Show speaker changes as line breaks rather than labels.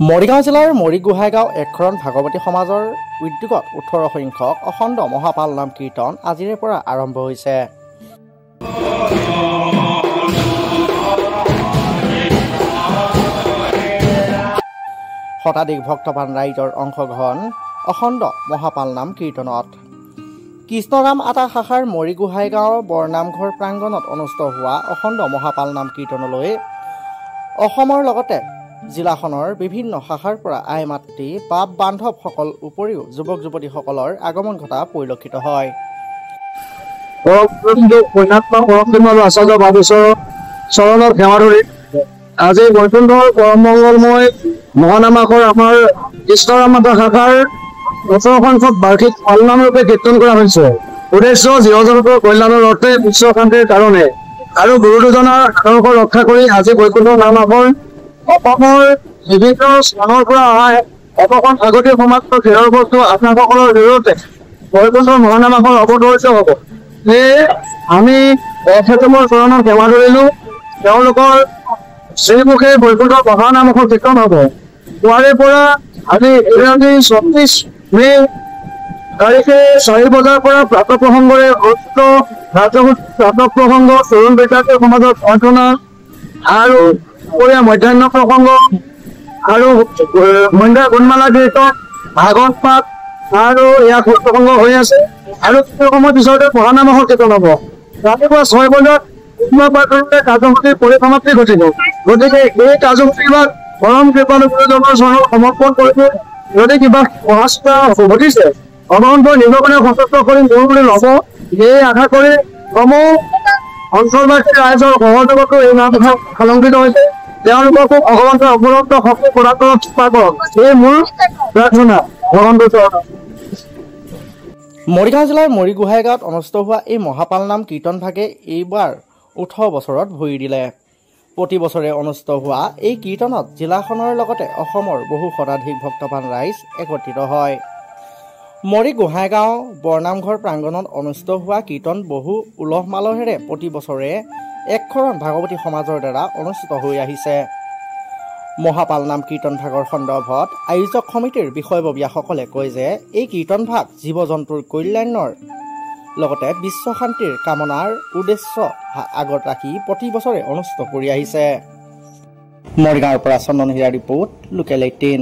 মৰিগাঁও জিলাৰ মৰিগোহাঁইগাঁও একশৰণ ভাগৱতী সমাজৰ উদ্যোগত 18 সংখ্যক অখণ্ড মহাপাল নাম কীৰ্তন আজিৰে পৰা আৰম্ভ হৈছে। শতাধিক ভক্তবান ৰাইজৰ অংশগ্ৰহণ অখণ্ড মহাপাল নাম কীৰ্তনত। কৃষ্ণৰাম আটা শাখাৰ মৰিগোহাঁইগাঁও বৰনামঘৰ প্ৰাংগণত অনুষ্ঠিত হোৱা অখণ্ড মহাপাল নাম কীৰ্তনলৈ অসমৰ লগতে জিলাখনৰ বিভিন্ন শাখাৰ পৰা আই মাতৃ বাপ বান্ধৱসকল উপৰিও যুৱক যুৱতীসকলৰ আগমন ঘটা পৰিলক্ষিত হয়।
চৰণৰ সেৱা ধৰি আজি বৈকুণ্ঠৰ পৰমমংগলময় মহানামাকৰ আমাৰ কৃষ্ণৰাম আটা শাখাৰ 18 সংখ্যক বাৰ্ষিক পালনামৰূপে কীৰ্তন কৰা হৈছে। উদ্দেশ্য জীৱ-জগতৰ কল্যাণৰ অৰ্থে বিশ্ব শান্তিৰ কাৰণে আৰু গুৰু দুজনাৰ আদৰ্শ ৰক্ষা কৰি আজি বৈকুণ্ঠ নামাকৰ অসমৰ বিভিন্ন স্থানৰ পৰা অহা অপখন ভাগৱতী সমাজৰ খেলৰ বস্তু আপোনালোকৰ জৰিয়তে বৈকুণ্ঠ মহানামাকৰ অৱতৰিত হ'ব। সেয়ে আমি তেখেতৰ চৰণৰ সেৱা ধৰিলো। তেওঁলোকৰ শ্ৰীমুখে বৈকুণ্ঠ মহানামাকৰ কীৰ্তন হ'ব। পুৱাৰে পৰা আজি 24 মে তাৰিখে 4 বজাৰ পৰা প্ৰাতঃ প্ৰসংগৰে প্ৰাতঃ প্ৰসংগ তৰুণ বিদ্যাৰ্থী সমাজৰ প্ৰাৰ্থনা আৰু মধ্যাহ্ন প্ৰসংগ আৰু মন্দিৰ গুণমালা কীৰ্তন ভাগৱত পাঠ আৰু ইয়াত প্ৰসংগ হৈ আছে আৰু কিছু সময়ৰ পিছতে মহানামাকৰ কীৰ্তন হ'ব। ৰাতিপুৱা 6 বজাত কাৰ্যসূচীৰ পৰিসমাপ্তি ঘটিব। গতিকে এই কাৰ্যসূচীবিলাক পৰম কৃপালু গুৰুজনৰ চৰণত সমৰ্পণ কৰিব। যদি কিবা সহাস্তা ঘটিছে ভগৱন্তৰ নিজকে সন্তুষ্ট কৰি মোৰ বুলি ল'ব, এই আশা কৰি সমূহ অঞ্চলবাসী ৰাইজৰ সহযোগতো এই নামঘৰ আলংকৃত হৈছে। তেওঁলোককো ভগৱন্তৰ অপৰন্ত শক্তি প্ৰদান কৰক, এই মোৰ প্ৰাৰ্থনা ভগৱন্তৰ চৰণত।
মৰিগাঁও জিলাৰ মৰিগোহাঁইগাঁৱত অনুষ্ঠিত হোৱা এই মহাপাল নাম কীৰ্তন ভাগে এইবাৰ 18 বছৰত ভৰি দিলে। প্ৰতি বছৰে অনুষ্ঠিত হোৱা এই কীৰ্তনত জিলাখনৰ লগতে অসমৰ বহু শতাধিক ভক্তবান ৰাইজ একত্ৰিত হয়। মৰিগোহাঁইগাঁও বৰনামঘৰ প্ৰাংগণত অনুষ্ঠিত হোৱা কীৰ্তন বহু উলহ মালহেৰে প্ৰতি বছৰে একশৰণ ভাগৱতী সমাজৰ দ্বাৰা অনুষ্ঠিত হৈ আহিছে। মহাপাল নাম কীৰ্তন ভাগৰ সন্দৰ্ভত আয়োজক সমিতিৰ বিষয়ববীয়াসকলে কয় যে এই কীৰ্তন ভাগ জীৱ জন্তুৰ কল্যাণৰ লগতে বিশ্ব শান্তিৰ কামনাৰ উদ্দেশ্য আগত ৰাখি প্ৰতি বছৰে অনুষ্ঠিত কৰি আহিছে। মৰিগাঁৱৰ পৰা চন্দন হিৰা ৰিপৰ্ট, লোকেল 18।